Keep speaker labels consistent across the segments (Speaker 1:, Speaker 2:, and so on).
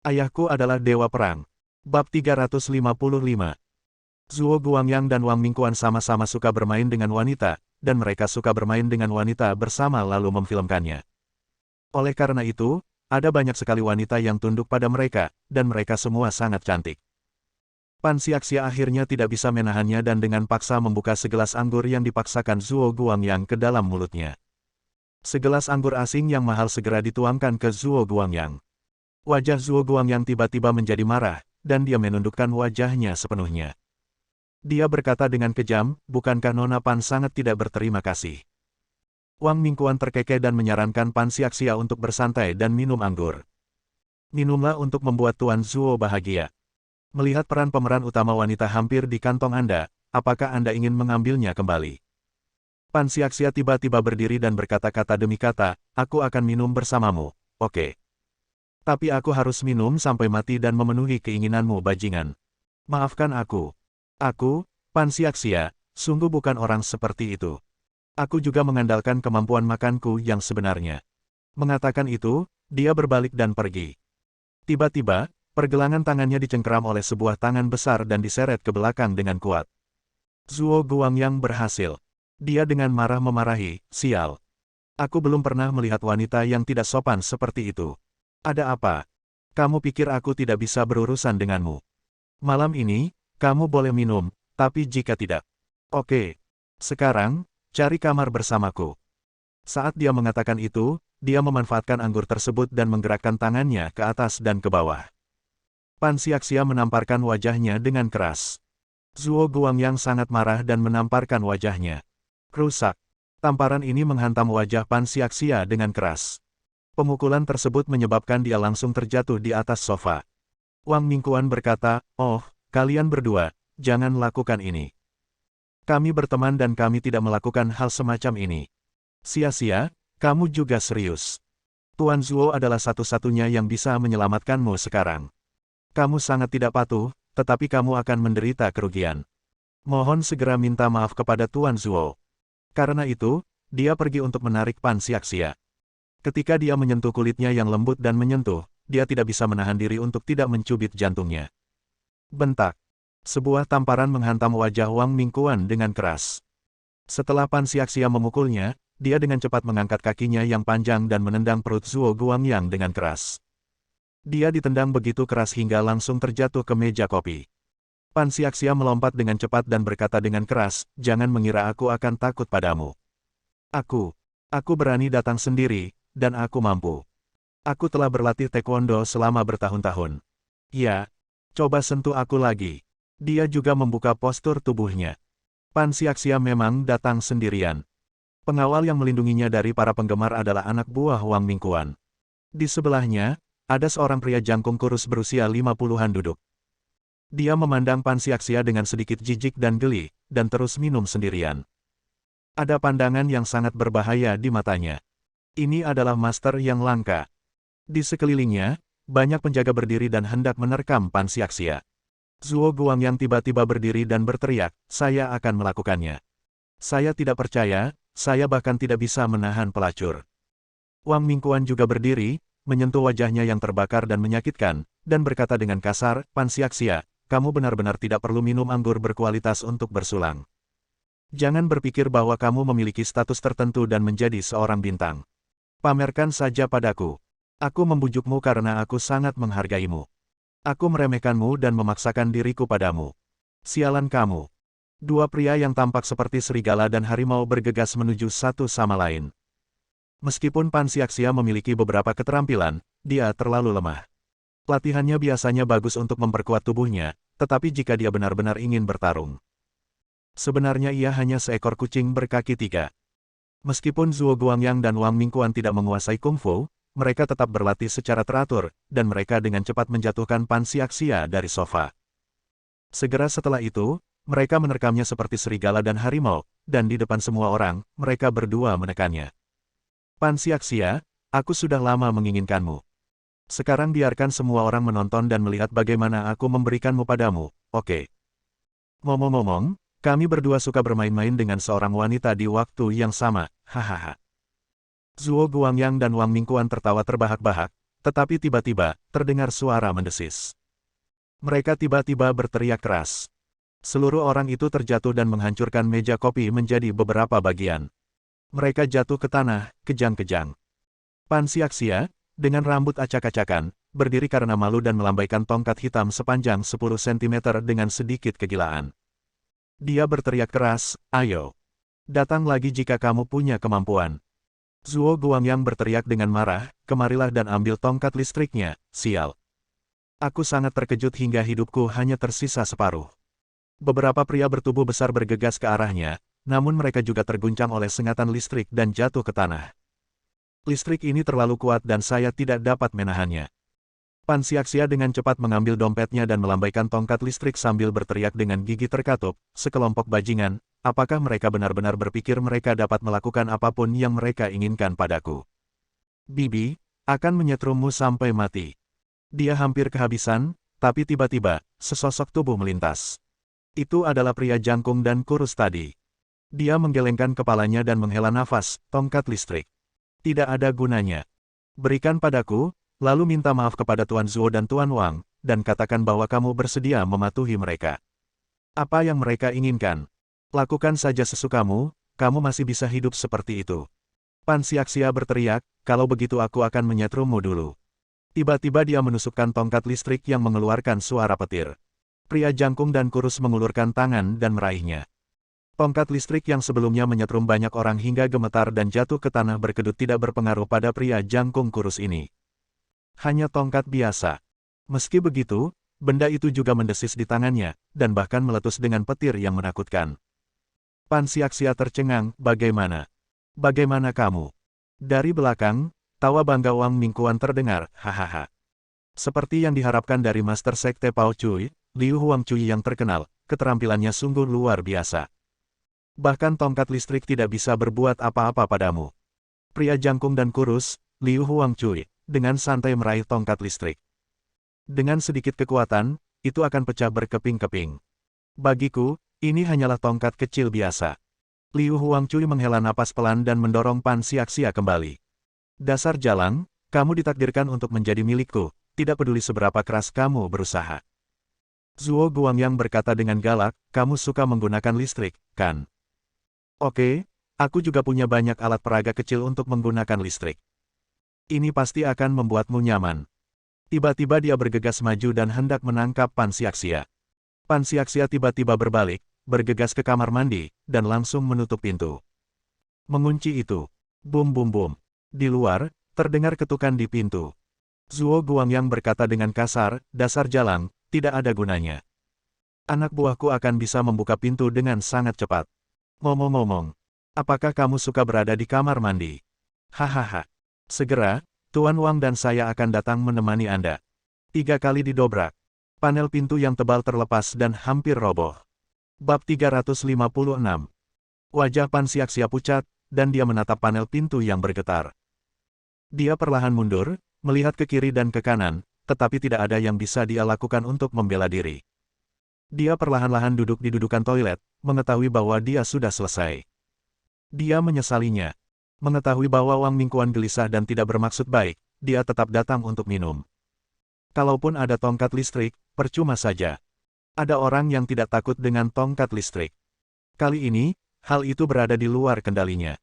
Speaker 1: Ayahku adalah Dewa Perang. Bab 355. Zhuo Guangyang dan Wang Mingquan sama-sama suka bermain dengan wanita, dan mereka suka bermain dengan wanita bersama lalu memfilmkannya. Oleh karena itu, ada banyak sekali wanita yang tunduk pada mereka, dan mereka semua sangat cantik. Pan Xiaxia akhirnya tidak bisa menahannya dan dengan paksa membuka segelas anggur yang dipaksakan Zhuo Guangyang ke dalam mulutnya. Segelas anggur asing yang mahal segera dituangkan ke Zhuo Guangyang. Wajah Zhuo Guangyang tiba-tiba menjadi marah, dan dia menundukkan wajahnya sepenuhnya. Dia berkata dengan kejam, bukankah Nona Pan sangat tidak berterima kasih? Wang Mingquan terkekeh dan menyarankan Pan Xiaxia untuk bersantai dan minum anggur. Minumlah untuk membuat Tuan Zhuo bahagia. Melihat peran pemeran utama wanita hampir di kantong Anda, apakah Anda ingin mengambilnya kembali? Pan Xiaxia tiba-tiba berdiri dan berkata-kata demi kata, aku akan minum bersamamu, oke. Tapi aku harus minum sampai mati dan memenuhi keinginanmu bajingan. Maafkan aku. Aku, Pan Xiaxia, sungguh bukan orang seperti itu. Aku juga mengandalkan kemampuan makanku yang sebenarnya. Mengatakan itu, dia berbalik dan pergi. Tiba-tiba, pergelangan tangannya dicengkeram oleh sebuah tangan besar dan diseret ke belakang dengan kuat. Zhuo Guangyang berhasil. Dia dengan marah memarahi, sial. Aku belum pernah melihat wanita yang tidak sopan seperti itu. Ada apa? Kamu pikir aku tidak bisa berurusan denganmu? Malam ini, kamu boleh minum, tapi jika tidak. Oke. Sekarang, cari kamar bersamaku. Saat dia mengatakan itu, dia memanfaatkan anggur tersebut dan menggerakkan tangannya ke atas dan ke bawah. Pan Xiaxia menamparkan wajahnya dengan keras. Zhuo Guangyang sangat marah dan menamparkan wajahnya. Rusak. Tamparan ini menghantam wajah Pan Xiaxia dengan keras. Pemukulan tersebut menyebabkan dia langsung terjatuh di atas sofa. Wang Mingquan berkata, oh, kalian berdua, jangan lakukan ini. Kami berteman dan kami tidak melakukan hal semacam ini. Sia-sia, kamu juga serius. Tuan Zhuo adalah satu-satunya yang bisa menyelamatkanmu sekarang. Kamu sangat tidak patuh, tetapi kamu akan menderita kerugian. Mohon segera minta maaf kepada Tuan Zhuo. Karena itu, dia pergi untuk menarik Pan Xiaxia. Ketika dia menyentuh kulitnya yang lembut dan menyentuh, dia tidak bisa menahan diri untuk tidak mencubit jantungnya. Bentak. Sebuah tamparan menghantam wajah Wang Mingquan dengan keras. Setelah Pan Xiaxia memukulnya, dia dengan cepat mengangkat kakinya yang panjang dan menendang perut Zhuo Guangyang dengan keras. Dia ditendang begitu keras hingga langsung terjatuh ke meja kopi. Pan Xiaxia melompat dengan cepat dan berkata dengan keras, jangan mengira aku akan takut padamu. Aku berani datang sendiri, dan aku mampu. Aku telah berlatih taekwondo selama bertahun-tahun. Ya, coba sentuh aku lagi. Dia juga membuka postur tubuhnya. Pan Xiaxia memang datang sendirian. Pengawal yang melindunginya dari para penggemar adalah anak buah Wang Mingquan. Di sebelahnya, ada seorang pria jangkung kurus berusia 50-an duduk. Dia memandang Pan Xiaxia dengan sedikit jijik dan geli, dan terus minum sendirian. Ada pandangan yang sangat berbahaya di matanya. Ini adalah master yang langka. Di sekelilingnya, banyak penjaga berdiri dan hendak menerkam Pan Xiaxia. Zhuo Guangyang tiba-tiba berdiri dan berteriak, saya akan melakukannya. Saya tidak percaya, saya bahkan tidak bisa menahan pelacur. Wang Mingquan juga berdiri, menyentuh wajahnya yang terbakar dan menyakitkan, dan berkata dengan kasar, Pan Xiaxia, kamu benar-benar tidak perlu minum anggur berkualitas untuk bersulang. Jangan berpikir bahwa kamu memiliki status tertentu dan menjadi seorang bintang. Pamerkan saja padaku. Aku membujukmu karena aku sangat menghargaimu. Aku meremehkanmu dan memaksakan diriku padamu. Sialan kamu. Dua pria yang tampak seperti serigala dan harimau bergegas menuju satu sama lain. Meskipun Pan Xiaxia memiliki beberapa keterampilan, dia terlalu lemah. Latihannya biasanya bagus untuk memperkuat tubuhnya, tetapi jika dia benar-benar ingin bertarung. Sebenarnya ia hanya seekor kucing berkaki tiga. Meskipun Zhuo Guangyang dan Wang Mingquan tidak menguasai kungfu, mereka tetap berlatih secara teratur, dan mereka dengan cepat menjatuhkan Pan Xiaxia dari sofa. Segera setelah itu, mereka menerkamnya seperti serigala dan harimau, dan di depan semua orang, mereka berdua menekannya. Pan Xiaxia, aku sudah lama menginginkanmu. Sekarang biarkan semua orang menonton dan melihat bagaimana aku memberikanmu padamu, oke? Ngomong-ngomong, kami berdua suka bermain-main dengan seorang wanita di waktu yang sama, hahaha. Zhuo Guangyang dan Wang Mingquan tertawa terbahak-bahak, tetapi tiba-tiba, terdengar suara mendesis. Mereka tiba-tiba berteriak keras. Seluruh orang itu terjatuh dan menghancurkan meja kopi menjadi beberapa bagian. Mereka jatuh ke tanah, kejang-kejang. Pan Xiaxia, dengan rambut acak-acakan, berdiri karena malu dan melambaikan tongkat hitam sepanjang 10 cm dengan sedikit kegilaan. Dia berteriak keras, "Ayo! Datang lagi jika kamu punya kemampuan." Zuo Guangyang berteriak dengan marah, "Kemarilah dan ambil tongkat listriknya, sial. Aku sangat terkejut hingga hidupku hanya tersisa separuh." Beberapa pria bertubuh besar bergegas ke arahnya, namun mereka juga terguncang oleh sengatan listrik dan jatuh ke tanah. "Listrik ini terlalu kuat dan saya tidak dapat menahannya." Pan Xiaxia dengan cepat mengambil dompetnya dan melambaikan tongkat listrik sambil berteriak dengan gigi terkatup, "Sekelompok bajingan, apakah mereka benar-benar berpikir mereka dapat melakukan apapun yang mereka inginkan padaku? Bibi, akan menyetrummu sampai mati." Dia hampir kehabisan, tapi tiba-tiba, sesosok tubuh melintas. Itu adalah pria jangkung dan kurus tadi. Dia menggelengkan kepalanya dan menghela nafas, "Tongkat listrik. Tidak ada gunanya. Berikan padaku, lalu minta maaf kepada Tuan Zuo dan Tuan Wang, dan katakan bahwa kamu bersedia mematuhi mereka. Apa yang mereka inginkan? Lakukan saja sesukamu, kamu masih bisa hidup seperti itu." Pan Xiaxia berteriak, "Kalau begitu aku akan menyetrummu dulu." Tiba-tiba dia menusukkan tongkat listrik yang mengeluarkan suara petir. Pria jangkung dan kurus mengulurkan tangan dan meraihnya. Tongkat listrik yang sebelumnya menyetrum banyak orang hingga gemetar dan jatuh ke tanah berkedut tidak berpengaruh pada pria jangkung kurus ini. Hanya tongkat biasa. Meski begitu, benda itu juga mendesis di tangannya, dan bahkan meletus dengan petir yang menakutkan. Pan Xiaxia tercengang, "Bagaimana? Bagaimana kamu?" Dari belakang, tawa bangga Wang Mingkuan terdengar, "Hahaha." Seperti yang diharapkan dari Master Sekte Pao Cui, Liu Huangcui yang terkenal, keterampilannya sungguh luar biasa. Bahkan tongkat listrik tidak bisa berbuat apa-apa padamu. Pria jangkung dan kurus, Liu Huangcui, dengan santai meraih tongkat listrik. Dengan sedikit kekuatan, itu akan pecah berkeping-keping. Bagiku, ini hanyalah tongkat kecil biasa. Liu Huangcui menghela napas pelan dan mendorong Pan Xiaxia kembali. "Dasar jalang, kamu ditakdirkan untuk menjadi milikku, tidak peduli seberapa keras kamu berusaha." Zuo Guangyang berkata dengan galak, "Kamu suka menggunakan listrik, kan? Oke, aku juga punya banyak alat peraga kecil untuk menggunakan listrik. Ini pasti akan membuatmu nyaman." Tiba-tiba dia bergegas maju dan hendak menangkap Pan Xiaxia. Pan Xiaxia tiba-tiba berbalik, bergegas ke kamar mandi, dan langsung menutup pintu. Mengunci itu. Bum bum bum. Di luar, terdengar ketukan di pintu. Zuo Guangyang berkata dengan kasar, "Dasar jalang, tidak ada gunanya. Anak buahku akan bisa membuka pintu dengan sangat cepat. Ngomong-ngomong, apakah kamu suka berada di kamar mandi? Hahaha. Segera, Tuan Wang dan saya akan datang menemani Anda." 3 kali didobrak. Panel pintu yang tebal terlepas dan hampir roboh. Bab 356. Wajah Pan Xiaxia pucat, dan dia menatap panel pintu yang bergetar. Dia perlahan mundur, melihat ke kiri dan ke kanan, tetapi tidak ada yang bisa dia lakukan untuk membela diri. Dia perlahan-lahan duduk di dudukan toilet, mengetahui bahwa dia sudah selesai. Dia menyesalinya. Mengetahui bahwa Wang Mingkuan gelisah dan tidak bermaksud baik, dia tetap datang untuk minum. Kalaupun ada tongkat listrik, percuma saja. Ada orang yang tidak takut dengan tongkat listrik. Kali ini, hal itu berada di luar kendalinya.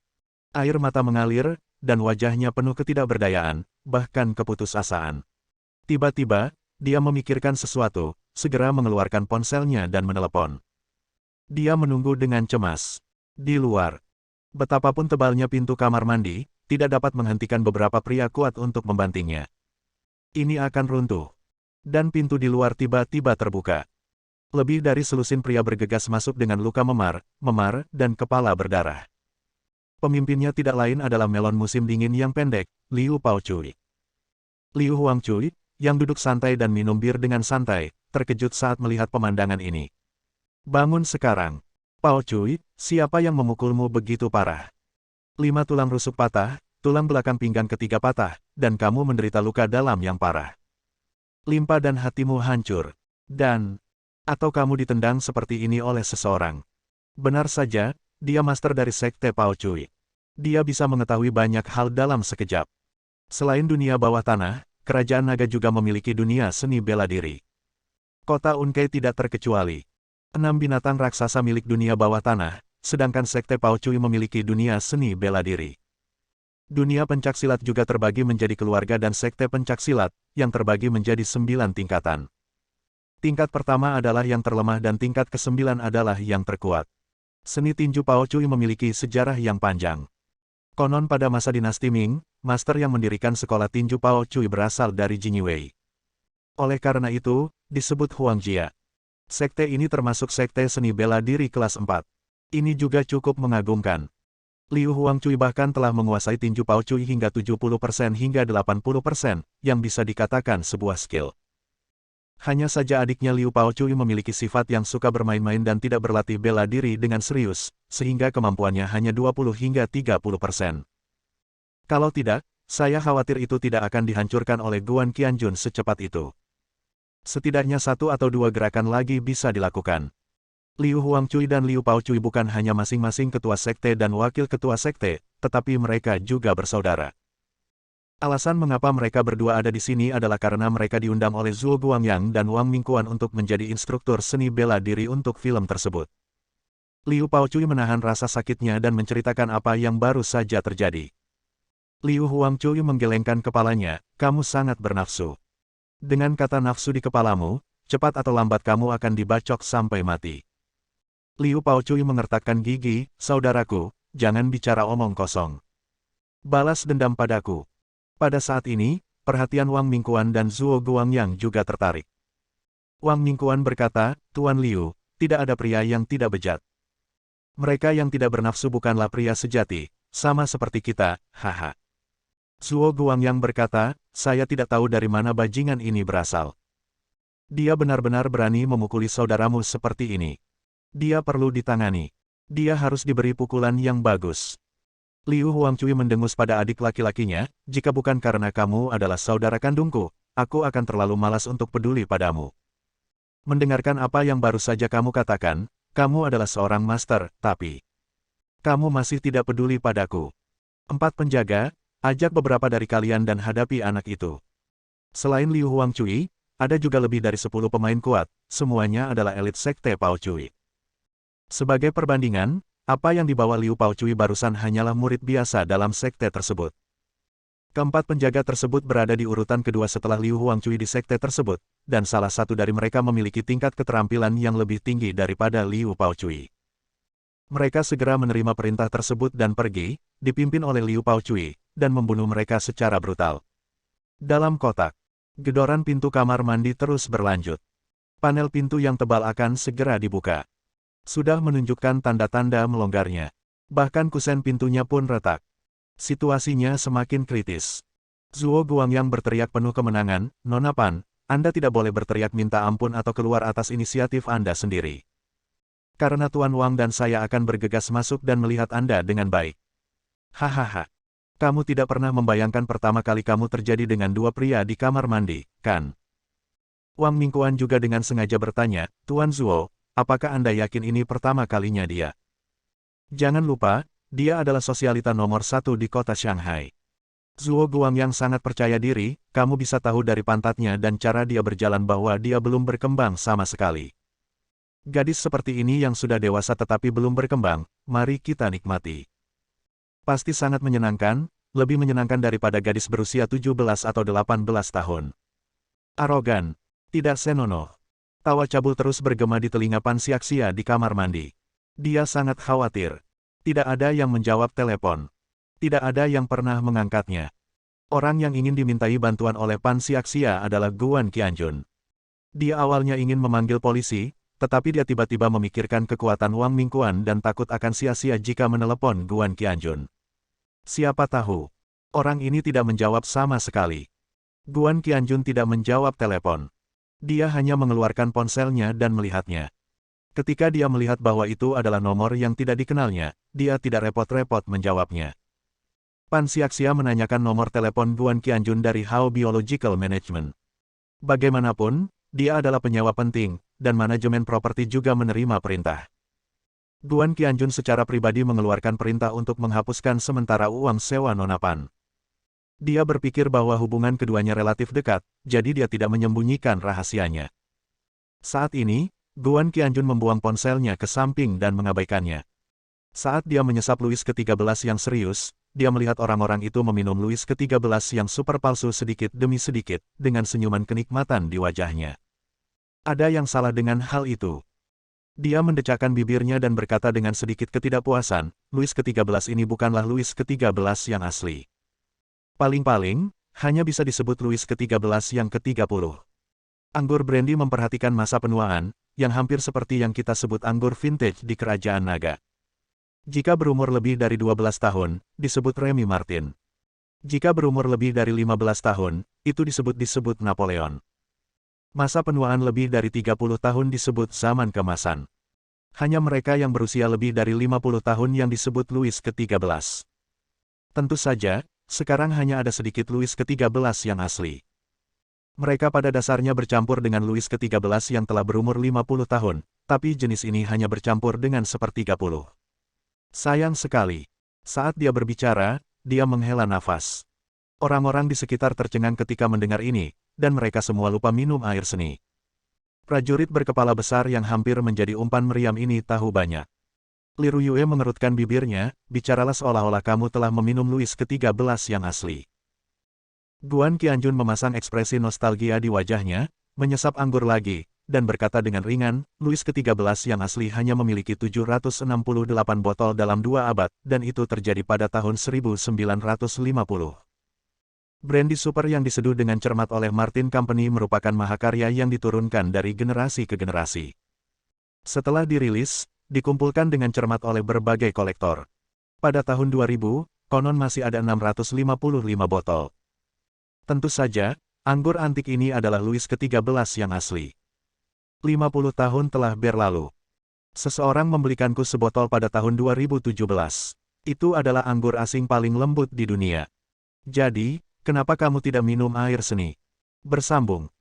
Speaker 1: Air mata mengalir, dan wajahnya penuh ketidakberdayaan, bahkan keputusasaan. Tiba-tiba, dia memikirkan sesuatu, segera mengeluarkan ponselnya dan menelepon. Dia menunggu dengan cemas. Di luar, betapapun tebalnya pintu kamar mandi, tidak dapat menghentikan beberapa pria kuat untuk membantingnya. Ini akan runtuh. Dan pintu di luar tiba-tiba terbuka. Lebih dari selusin pria bergegas masuk dengan luka memar, dan kepala berdarah. Pemimpinnya tidak lain adalah melon musim dingin yang pendek, Liu Paochui. Liu Huangcui, yang duduk santai dan minum bir dengan santai, terkejut saat melihat pemandangan ini. "Bangun sekarang. Paochui, siapa yang memukulmu begitu parah? 5 tulang rusuk patah, tulang belakang pinggang ketiga patah, dan kamu menderita luka dalam yang parah. Limpa dan hatimu hancur. Atau kamu ditendang seperti ini oleh seseorang." Benar saja, dia master dari Sekte Paochui. Dia bisa mengetahui banyak hal dalam sekejap. Selain dunia bawah tanah, kerajaan naga juga memiliki dunia seni bela diri. Kota Unkei tidak terkecuali. 6 binatang raksasa milik dunia bawah tanah, sedangkan Sekte Pao Cui memiliki dunia seni bela diri. Dunia pencaksilat juga terbagi menjadi keluarga dan sekte pencaksilat, yang terbagi menjadi 9 tingkatan. Tingkat pertama adalah yang terlemah dan tingkat ke-9 adalah yang terkuat. Seni tinju Pao Cui memiliki sejarah yang panjang. Konon pada masa dinasti Ming, master yang mendirikan sekolah tinju Pao Cui berasal dari Jingyiwei. Oleh karena itu, disebut Huangjia. Sekte ini termasuk sekte seni bela diri kelas 4. Ini juga cukup mengagumkan. Liu Huangcui bahkan telah menguasai tinju Pao Cui hingga 70% hingga 80%, yang bisa dikatakan sebuah skill. Hanya saja adiknya Liu Pao Cui memiliki sifat yang suka bermain-main dan tidak berlatih bela diri dengan serius, sehingga kemampuannya hanya 20 hingga 30%. Kalau tidak, saya khawatir itu tidak akan dihancurkan oleh Guan Qianjun secepat itu. Setidaknya 1 atau 2 gerakan lagi bisa dilakukan. Liu Huangcui dan Liu Pao Cui bukan hanya masing-masing ketua sekte dan wakil ketua sekte, tetapi mereka juga bersaudara. Alasan mengapa mereka berdua ada di sini adalah karena mereka diundang oleh Zhuo Guangyang dan Wang Mingquan untuk menjadi instruktur seni bela diri untuk film tersebut. Liu Pao Cui menahan rasa sakitnya dan menceritakan apa yang baru saja terjadi. Liu Huangcui menggelengkan kepalanya, "Kamu sangat bernafsu. Dengan kata nafsu di kepalamu, cepat atau lambat kamu akan dibacok sampai mati." Liu Pao Cui mengertakkan gigi, "Saudaraku, jangan bicara omong kosong. Balas dendam padaku." Pada saat ini, perhatian Wang Mingquan dan Zhuo Guangyang juga tertarik. Wang Mingquan berkata, "Tuan Liu, tidak ada pria yang tidak bejat. Mereka yang tidak bernafsu bukanlah pria sejati, sama seperti kita, haha." Zhuo Guangyang berkata, "Saya tidak tahu dari mana bajingan ini berasal. Dia benar-benar berani memukuli saudaramu seperti ini. Dia perlu ditangani. Dia harus diberi pukulan yang bagus." Liu Huangcui mendengus pada adik laki-lakinya, "Jika bukan karena kamu adalah saudara kandungku, aku akan terlalu malas untuk peduli padamu. Mendengarkan apa yang baru saja kamu katakan, kamu adalah seorang master, tapi kamu masih tidak peduli padaku. 4 penjaga, ajak beberapa dari kalian dan hadapi anak itu." Selain Liu Huangcui, ada juga lebih dari 10 pemain kuat, semuanya adalah elit sekte Pao Cui. Sebagai perbandingan, apa yang dibawa Liu Pao Cui barusan hanyalah murid biasa dalam sekte tersebut. Keempat penjaga tersebut berada di urutan kedua setelah Liu Huangcui di sekte tersebut, dan salah satu dari mereka memiliki tingkat keterampilan yang lebih tinggi daripada Liu Pao Cui. Mereka segera menerima perintah tersebut dan pergi, dipimpin oleh Liu Pao Cui, dan membunuh mereka secara brutal. Dalam kotak, gedoran pintu kamar mandi terus berlanjut. Panel pintu yang tebal akan segera dibuka. Sudah menunjukkan tanda-tanda melonggarnya. Bahkan kusen pintunya pun retak. Situasinya semakin kritis. Zhuo Guangyang berteriak penuh kemenangan, "Nona Pan, Anda tidak boleh berteriak minta ampun atau keluar atas inisiatif Anda sendiri. Karena Tuan Wang dan saya akan bergegas masuk dan melihat Anda dengan baik." "Hahaha. Kamu tidak pernah membayangkan pertama kali kamu terjadi dengan 2 pria di kamar mandi, kan?" Wang Mingquan juga dengan sengaja bertanya, "Tuan Zhuo, apakah Anda yakin ini pertama kalinya dia? Jangan lupa, dia adalah sosialita nomor 1 di kota Shanghai." Zhuo Guangyang sangat percaya diri, "Kamu bisa tahu dari pantatnya dan cara dia berjalan bahwa dia belum berkembang sama sekali. Gadis seperti ini yang sudah dewasa tetapi belum berkembang, mari kita nikmati. Pasti sangat menyenangkan, lebih menyenangkan daripada gadis berusia 17 atau 18 tahun. Arogan, tidak senonoh." Tawa cabul terus bergema di telinga Pan Xiaxia di kamar mandi. Dia sangat khawatir. Tidak ada yang menjawab telepon. Tidak ada yang pernah mengangkatnya. Orang yang ingin dimintai bantuan oleh Pan Xiaxia adalah Guan Qianjun. Dia awalnya ingin memanggil polisi, tetapi dia tiba-tiba memikirkan kekuatan Wang Mingquan dan takut akan sia-sia jika menelepon Guan Qianjun. Siapa tahu, orang ini tidak menjawab sama sekali. Guan Qianjun tidak menjawab telepon. Dia hanya mengeluarkan ponselnya dan melihatnya. Ketika dia melihat bahwa itu adalah nomor yang tidak dikenalnya, dia tidak repot-repot menjawabnya. Pan Xiaxia menanyakan nomor telepon Guan Qianjun dari Hao Biological Management. Bagaimanapun, dia adalah penyewa penting, dan manajemen properti juga menerima perintah. Guan Qianjun secara pribadi mengeluarkan perintah untuk menghapuskan sementara uang sewa Nona Pan. Dia berpikir bahwa hubungan keduanya relatif dekat, jadi dia tidak menyembunyikan rahasianya. Saat ini, Guan Qianjun membuang ponselnya ke samping dan mengabaikannya. Saat dia menyesap Louis ke-13 yang serius, dia melihat orang-orang itu meminum Louis ke-13 yang super palsu sedikit demi sedikit, dengan senyuman kenikmatan di wajahnya. Ada yang salah dengan hal itu. Dia mendecakkan bibirnya dan berkata dengan sedikit ketidakpuasan, Louis ke-13 ini bukanlah Louis ke-13 yang asli. Paling-paling, hanya bisa disebut Louis ke-13 yang ke-30. Anggur brandy memperhatikan masa penuaan, yang hampir seperti yang kita sebut anggur vintage di kerajaan naga. Jika berumur lebih dari 12 tahun, disebut Remy Martin. Jika berumur lebih dari 15 tahun, itu disebut Napoleon. Masa penuaan lebih dari 30 tahun disebut zaman keemasan. Hanya mereka yang berusia lebih dari 50 tahun yang disebut Louis ke-13. Tentu saja, sekarang hanya ada sedikit Louis ke-13 yang asli. Mereka pada dasarnya bercampur dengan Louis ke-13 yang telah berumur 50 tahun, tapi jenis ini hanya bercampur dengan sepertiga puluh. Sayang sekali. Saat dia berbicara, dia menghela nafas. Orang-orang di sekitar tercengang ketika mendengar ini, dan mereka semua lupa minum air seni. Prajurit berkepala besar yang hampir menjadi umpan meriam ini tahu banyak. Li Ruyue mengerutkan bibirnya, bicaralah seolah-olah kamu telah meminum Louis ke-13 yang asli. Guan Qianjun memasang ekspresi nostalgia di wajahnya, menyesap anggur lagi, dan berkata dengan ringan, Louis ke-13 yang asli hanya memiliki 768 botol dalam 2 abad, dan itu terjadi pada tahun 1950. Brandy super yang diseduh dengan cermat oleh Martin Company merupakan mahakarya yang diturunkan dari generasi ke generasi. Setelah dirilis, dikumpulkan dengan cermat oleh berbagai kolektor. Pada tahun 2000, konon masih ada 655 botol. Tentu saja, anggur antik ini adalah Louis ke-13 yang asli. 50 tahun telah berlalu. Seseorang membelikanku sebotol pada tahun 2017. Itu adalah anggur asing paling lembut di dunia. Jadi, kenapa kamu tidak minum air seni? Bersambung.